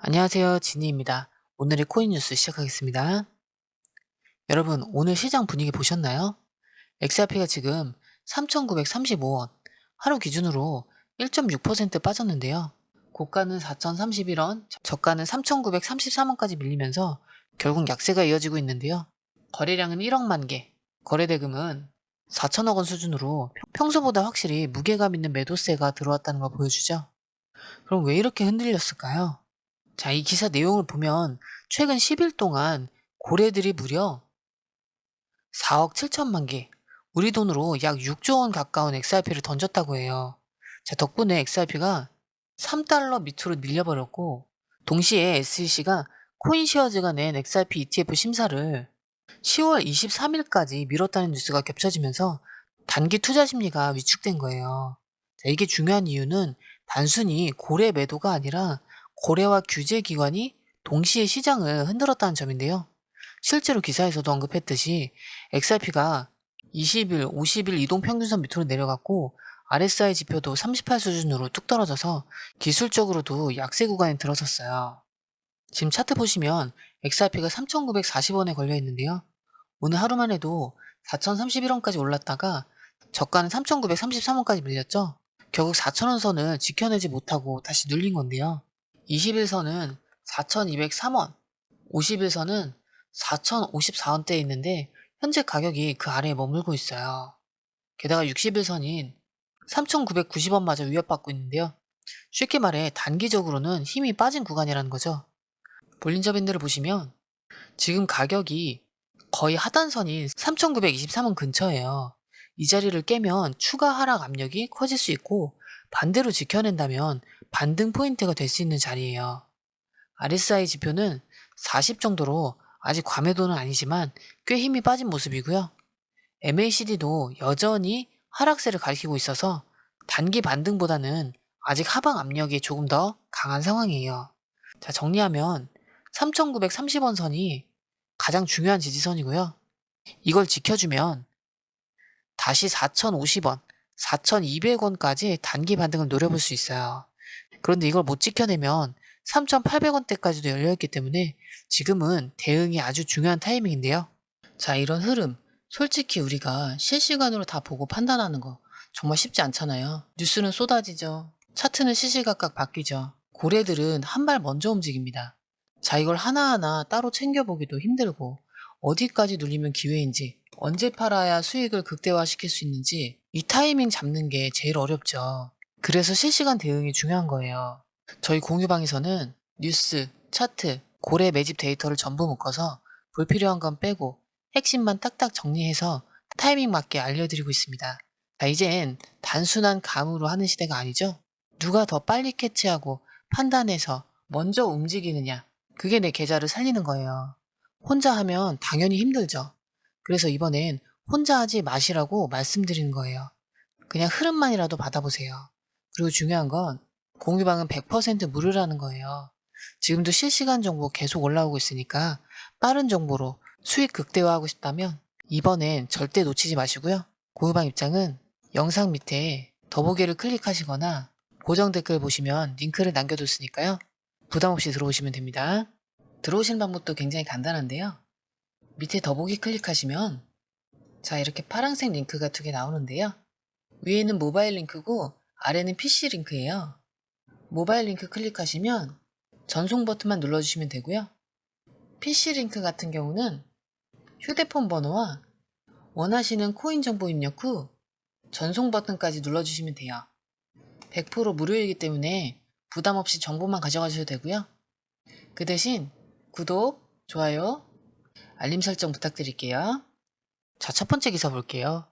안녕하세요. 지니입니다. 오늘의 코인 뉴스 시작하겠습니다. 여러분, 오늘 시장 분위기 보셨나요? XRP가 지금 3,935원, 하루 기준으로 1.6% 빠졌는데요. 고가는 4,031원, 저가는 3,933원까지 밀리면서 결국 약세가 이어지고 있는데요. 거래량은 1억만 개, 거래대금은 4천억 원 수준으로 평소보다 확실히 무게감 있는 매도세가 들어왔다는 걸 보여주죠. 그럼 왜 이렇게 흔들렸을까요? 자, 이 기사 내용을 보면 최근 10일 동안 고래들이 무려 4억 7천만 개, 우리 돈으로 약 6조 원 가까운 XRP를 던졌다고 해요. 자, 덕분에 XRP가 3달러 밑으로 밀려버렸고, 동시에 SEC가 코인시어즈가 낸 XRP ETF 심사를 10월 23일까지 미뤘다는 뉴스가 겹쳐지면서 단기 투자 심리가 위축된 거예요. 자, 이게 중요한 이유는 단순히 고래 매도가 아니라 고래와 규제 기관이 동시에 시장을 흔들었다는 점인데요. 실제로 기사에서도 언급했듯이 XRP가 20일, 50일 이동평균선 밑으로 내려갔고 RSI 지표도 38 수준으로 뚝 떨어져서 기술적으로도 약세 구간에 들어섰어요. 지금 차트 보시면 XRP가 3,940원에 걸려 있는데요. 오늘 하루만 해도 4,031원까지 올랐다가 저가는 3,933원까지 밀렸죠. 결국 4,000원 선을 지켜내지 못하고 다시 눌린 건데요. 20일선은 4,203원, 50일선은 4,054원대에 있는데 현재 가격이 그 아래에 머물고 있어요. 게다가 60일선인 3,990원마저 위협받고 있는데요. 쉽게 말해 단기적으로는 힘이 빠진 구간이라는 거죠. 볼린저 밴드를 보시면 지금 가격이 거의 하단선인 3,923원 근처예요. 이 자리를 깨면 추가 하락 압력이 커질 수 있고 반대로 지켜낸다면 반등 포인트가 될 수 있는 자리예요. RSI 지표는 40 정도로 아직 과매도는 아니지만 꽤 힘이 빠진 모습이고요. MACD도 여전히 하락세를 가리키고 있어서 단기 반등보다는 아직 하방 압력이 조금 더 강한 상황이에요. 자, 정리하면 3,930원 선이 가장 중요한 지지선이고요. 이걸 지켜주면 다시 4,050원, 4,200원까지 단기 반등을 노려볼 수 있어요. 그런데 이걸 못 지켜내면 3,800원대까지도 열려있기 때문에 지금은 대응이 아주 중요한 타이밍인데요. 자, 이런 흐름, 솔직히 우리가 실시간으로 다 보고 판단하는 거 정말 쉽지 않잖아요. 뉴스는 쏟아지죠. 차트는 시시각각 바뀌죠. 고래들은 한 발 먼저 움직입니다. 자, 이걸 하나하나 따로 챙겨보기도 힘들고 어디까지 눌리면 기회인지, 언제 팔아야 수익을 극대화시킬 수 있는지 이 타이밍 잡는 게 제일 어렵죠. 그래서 실시간 대응이 중요한 거예요. 저희 공유방에서는 뉴스, 차트, 고래 매집 데이터를 전부 묶어서 불필요한 건 빼고 핵심만 딱딱 정리해서 타이밍 맞게 알려드리고 있습니다. 자, 이젠 단순한 감으로 하는 시대가 아니죠? 누가 더 빨리 캐치하고 판단해서 먼저 움직이느냐, 그게 내 계좌를 살리는 거예요. 혼자 하면 당연히 힘들죠. 그래서 이번엔 혼자 하지 마시라고 말씀드리는 거예요. 그냥 흐름만이라도 받아보세요. 그리고 중요한 건 공유방은 100% 무료라는 거예요. 지금도 실시간 정보 계속 올라오고 있으니까 빠른 정보로 수익 극대화하고 싶다면 이번엔 절대 놓치지 마시고요. 공유방 입장은 영상 밑에 더보기를 클릭하시거나 고정 댓글 보시면 링크를 남겨뒀으니까요. 부담 없이 들어오시면 됩니다. 들어오시는 방법도 굉장히 간단한데요. 밑에 더보기 클릭하시면 자, 이렇게 파란색 링크가 두 개 나오는데요. 위에는 모바일 링크고 아래는 PC 링크예요. 모바일 링크 클릭하시면 전송 버튼만 눌러주시면 되고요. PC 링크 같은 경우는 휴대폰 번호와 원하시는 코인 정보 입력 후 전송 버튼까지 눌러주시면 돼요. 100% 무료이기 때문에 부담 없이 정보만 가져가셔도 되고요. 그 대신 구독, 좋아요, 알림 설정 부탁드릴게요. 자, 첫 번째 기사 볼게요.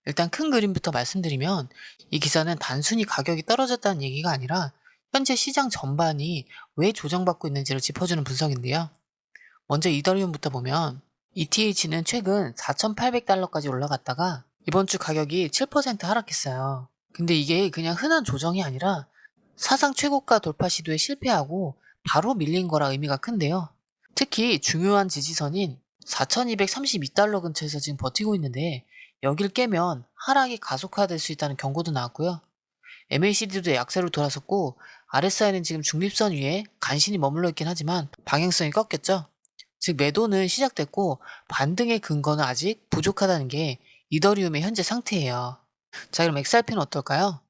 일단 큰 그림부터 말씀드리면 이 기사는 단순히 가격이 떨어졌다는 얘기가 아니라 현재 시장 전반이 왜 조정받고 있는지를 짚어주는 분석인데요. 먼저 이더리움부터 보면 ETH는 최근 4,800달러까지 올라갔다가 이번 주 가격이 7% 하락했어요. 근데 이게 그냥 흔한 조정이 아니라 사상 최고가 돌파 시도에 실패하고 바로 밀린 거라 의미가 큰데요. 특히 중요한 지지선인 4,232달러 근처에서 지금 버티고 있는데 여길 깨면 하락이 가속화될 수 있다는 경고도 나왔고요. MACD도 약세로 돌아섰고 RSI는 지금 중립선 위에 간신히 머물러 있긴 하지만 방향성이 꺾였죠. 즉 매도는 시작됐고 반등의 근거는 아직 부족하다는 게 이더리움의 현재 상태예요. 자, 그럼 XRP는 어떨까요?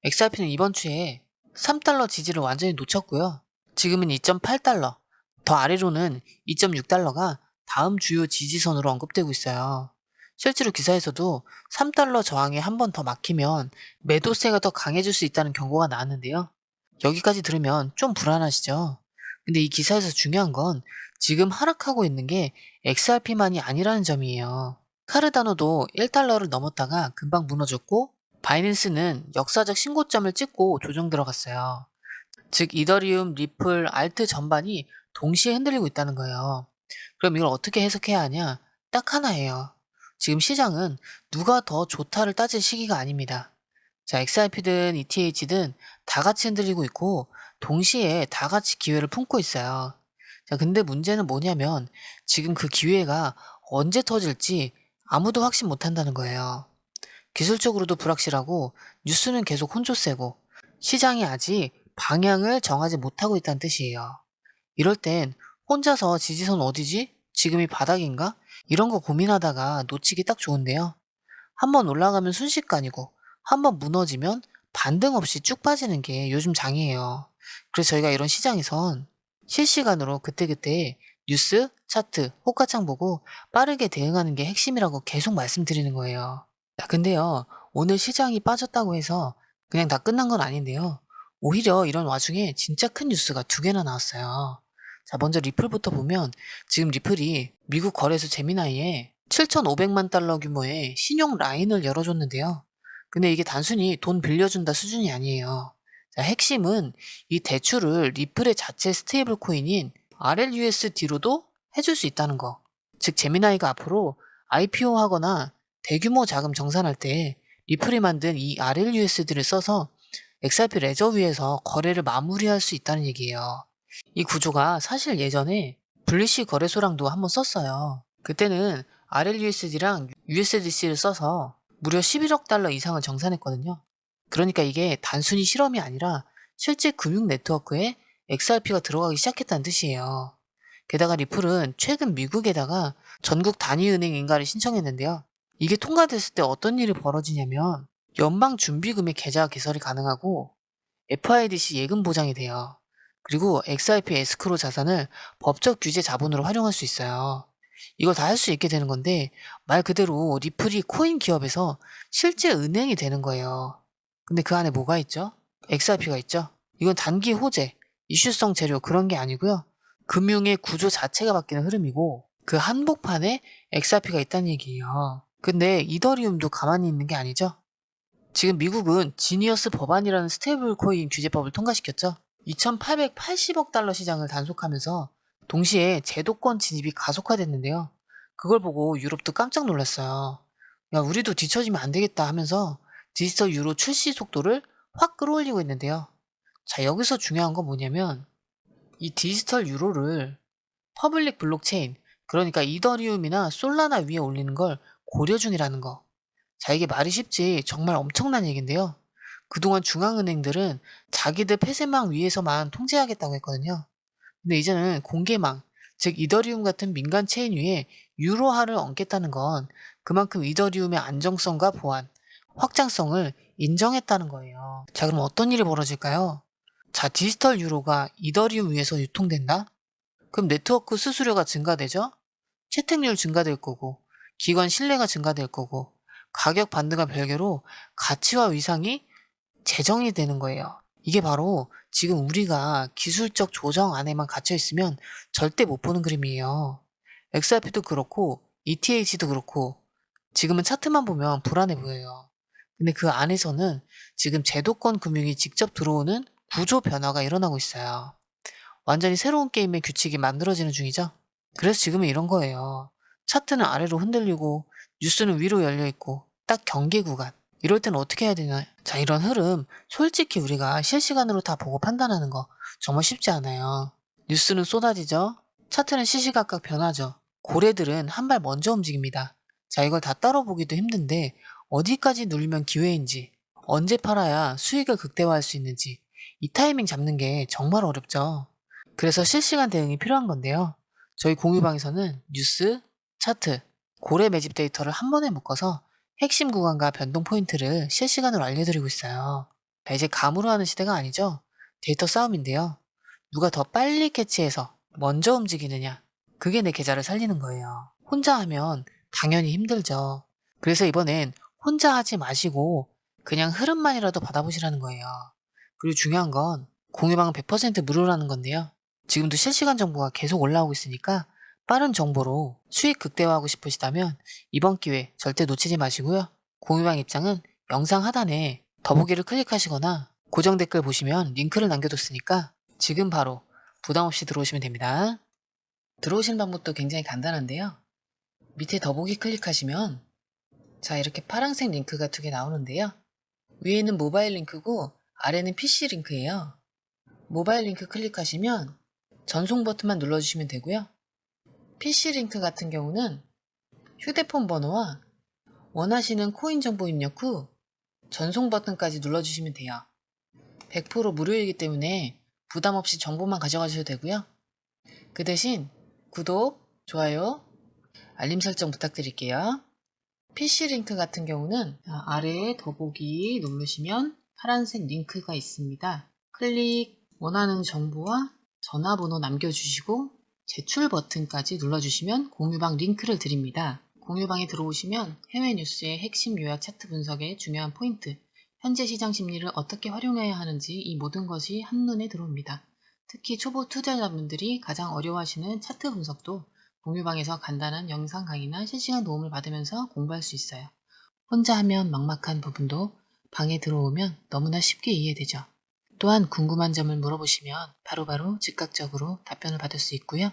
XRP는 이번 주에 3달러 지지를 완전히 놓쳤고요. 지금은 2.8달러, 더 아래로는 2.6달러가 다음 주요 지지선으로 언급되고 있어요. 실제로 기사에서도 3달러 저항에 한 번 더 막히면 매도세가 더 강해질 수 있다는 경고가 나왔는데요. 여기까지 들으면 좀 불안하시죠? 근데 이 기사에서 중요한 건 지금 하락하고 있는 게 XRP만이 아니라는 점이에요. 카르다노도 1달러를 넘었다가 금방 무너졌고 바이낸스는 역사적 신고점을 찍고 조정 들어갔어요. 즉 이더리움, 리플, 알트 전반이 동시에 흔들리고 있다는 거예요. 그럼 이걸 어떻게 해석해야 하냐? 딱 하나예요. 지금 시장은 누가 더 좋다를 따질 시기가 아닙니다. 자, XRP든 ETH든 다 같이 흔들리고 있고 동시에 다 같이 기회를 품고 있어요. 자, 근데 문제는 뭐냐면 지금 그 기회가 언제 터질지 아무도 확신 못 한다는 거예요. 기술적으로도 불확실하고 뉴스는 계속 혼조세고 시장이 아직 방향을 정하지 못하고 있다는 뜻이에요. 이럴 땐 혼자서 지지선 어디지? 지금이 바닥인가? 이런 거 고민하다가 놓치기 딱 좋은데요. 한번 올라가면 순식간이고 한번 무너지면 반등 없이 쭉 빠지는 게 요즘 장이에요. 그래서 저희가 이런 시장에선 실시간으로 그때그때 뉴스, 차트, 호가창 보고 빠르게 대응하는 게 핵심이라고 계속 말씀드리는 거예요. 야, 근데요, 오늘 시장이 빠졌다고 해서 그냥 다 끝난 건 아닌데요. 오히려 이런 와중에 진짜 큰 뉴스가 두 개나 나왔어요. 자, 먼저 리플부터 보면 지금 리플이 미국 거래소 제미나이에 7,500만 달러 규모의 신용 라인을 열어줬는데요. 근데 이게 단순히 돈 빌려준다 수준이 아니에요. 자, 핵심은 이 대출을 리플의 자체 스테이블 코인인 RLUSD로도 해줄 수 있다는 거. 즉, 제미나이가 앞으로 IPO 하거나 대규모 자금 정산할 때 리플이 만든 이 RLUSD를 써서 XRP 레저 위에서 거래를 마무리할 수 있다는 얘기예요. 이 구조가 사실 예전에 블리시 거래소랑도 한번 썼어요. 그때는 RLUSD랑 USDC를 써서 무려 11억 달러 이상을 정산했거든요. 그러니까 이게 단순히 실험이 아니라 실제 금융 네트워크에 XRP가 들어가기 시작했다는 뜻이에요. 게다가 리플은 최근 미국에다가 전국 단위은행 인가를 신청했는데요. 이게 통과됐을 때 어떤 일이 벌어지냐면 연방준비금의 계좌 개설이 가능하고 FIDC 예금 보장이 돼요. 그리고 XRP 에스크로 자산을 법적 규제 자본으로 활용할 수 있어요. 이걸 다 할 수 있게 되는 건데 말 그대로 리플이 코인 기업에서 실제 은행이 되는 거예요. 근데 그 안에 뭐가 있죠? XRP가 있죠? 이건 단기 호재, 이슈성 재료 그런 게 아니고요. 금융의 구조 자체가 바뀌는 흐름이고 그 한복판에 XRP가 있다는 얘기예요. 근데 이더리움도 가만히 있는 게 아니죠? 지금 미국은 지니어스 법안이라는 스테이블 코인 규제법을 통과시켰죠. 2,880억 달러 시장을 단속하면서 동시에 제도권 진입이 가속화됐는데요. 그걸 보고 유럽도 깜짝 놀랐어요. 야, 우리도 뒤처지면 안 되겠다 하면서 디지털 유로 출시 속도를 확 끌어올리고 있는데요. 자, 여기서 중요한 건 뭐냐면 이 디지털 유로를 퍼블릭 블록체인, 그러니까 이더리움이나 솔라나 위에 올리는 걸 고려 중이라는 거. 자, 이게 말이 쉽지 정말 엄청난 얘기인데요. 그동안 중앙은행들은 자기들 폐쇄망 위에서만 통제하겠다고 했거든요. 근데 이제는 공개망, 즉 이더리움 같은 민간 체인 위에 유로화를 얹겠다는 건 그만큼 이더리움의 안정성과 보안, 확장성을 인정했다는 거예요. 자, 그럼 어떤 일이 벌어질까요? 자, 디지털 유로가 이더리움 위에서 유통된다? 그럼 네트워크 수수료가 증가되죠? 채택률 증가될 거고, 기관 신뢰가 증가될 거고, 가격 반등과 별개로 가치와 위상이 재정이 되는 거예요. 이게 바로 지금 우리가 기술적 조정 안에만 갇혀 있으면 절대 못 보는 그림이에요. XRP도 그렇고, ETH도 그렇고, 지금은 차트만 보면 불안해 보여요. 근데 그 안에서는 지금 제도권 금융이 직접 들어오는 구조 변화가 일어나고 있어요. 완전히 새로운 게임의 규칙이 만들어지는 중이죠. 그래서 지금은 이런 거예요. 차트는 아래로 흔들리고 뉴스는 위로 열려있고 딱 경계 구간. 이럴 때는 어떻게 해야 되나? 자, 이런 흐름 솔직히 우리가 실시간으로 다 보고 판단하는 거 정말 쉽지 않아요. 뉴스는 쏟아지죠. 차트는 시시각각 변하죠. 고래들은 한 발 먼저 움직입니다. 자, 이걸 다 따로 보기도 힘든데 어디까지 눌리면 기회인지, 언제 팔아야 수익을 극대화할 수 있는지 이 타이밍 잡는 게 정말 어렵죠. 그래서 실시간 대응이 필요한 건데요. 저희 공유방에서는 뉴스, 차트, 고래 매집 데이터를 한 번에 묶어서 핵심 구간과 변동 포인트를 실시간으로 알려드리고 있어요. 자, 이제 감으로 하는 시대가 아니죠. 데이터 싸움인데요. 누가 더 빨리 캐치해서 먼저 움직이느냐. 그게 내 계좌를 살리는 거예요. 혼자 하면 당연히 힘들죠. 그래서 이번엔 혼자 하지 마시고 그냥 흐름만이라도 받아보시라는 거예요. 그리고 중요한 건 공유방은 100% 무료라는 건데요. 지금도 실시간 정보가 계속 올라오고 있으니까 빠른 정보로 수익 극대화하고 싶으시다면 이번 기회 절대 놓치지 마시고요. 공유방 입장은 영상 하단에 더보기를 클릭하시거나 고정 댓글 보시면 링크를 남겨뒀으니까 지금 바로 부담 없이 들어오시면 됩니다. 들어오시는 방법도 굉장히 간단한데요. 밑에 더보기 클릭하시면 자, 이렇게 파란색 링크가 2개 나오는데요. 위에는 모바일 링크고 아래는 PC 링크예요. 모바일 링크 클릭하시면 전송 버튼만 눌러주시면 되고요. PC 링크 같은 경우는 휴대폰 번호와 원하시는 코인 정보 입력 후 전송 버튼까지 눌러주시면 돼요. 100% 무료이기 때문에 부담 없이 정보만 가져가셔도 되고요. 그 대신 구독, 좋아요, 알림 설정 부탁드릴게요. PC 링크 같은 경우는 아래에 더보기 누르시면 파란색 링크가 있습니다. 클릭, 원하는 정보와 전화번호 남겨주시고 제출 버튼까지 눌러주시면 공유방 링크를 드립니다. 공유방에 들어오시면 해외 뉴스의 핵심 요약 차트 분석의 중요한 포인트, 현재 시장 심리를 어떻게 활용해야 하는지 이 모든 것이 한눈에 들어옵니다. 특히 초보 투자자분들이 가장 어려워하시는 차트 분석도 공유방에서 간단한 영상 강의나 실시간 도움을 받으면서 공부할 수 있어요. 혼자 하면 막막한 부분도 방에 들어오면 너무나 쉽게 이해되죠. 또한 궁금한 점을 물어보시면 바로바로 즉각적으로 답변을 받을 수 있고요.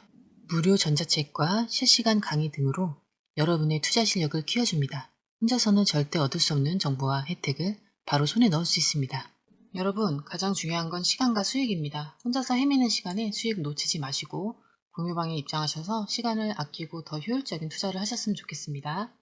무료 전자책과 실시간 강의 등으로 여러분의 투자 실력을 키워줍니다. 혼자서는 절대 얻을 수 없는 정보와 혜택을 바로 손에 넣을 수 있습니다. 여러분, 가장 중요한 건 시간과 수익입니다. 혼자서 헤매는 시간에 수익 놓치지 마시고 공유방에 입장하셔서 시간을 아끼고 더 효율적인 투자를 하셨으면 좋겠습니다.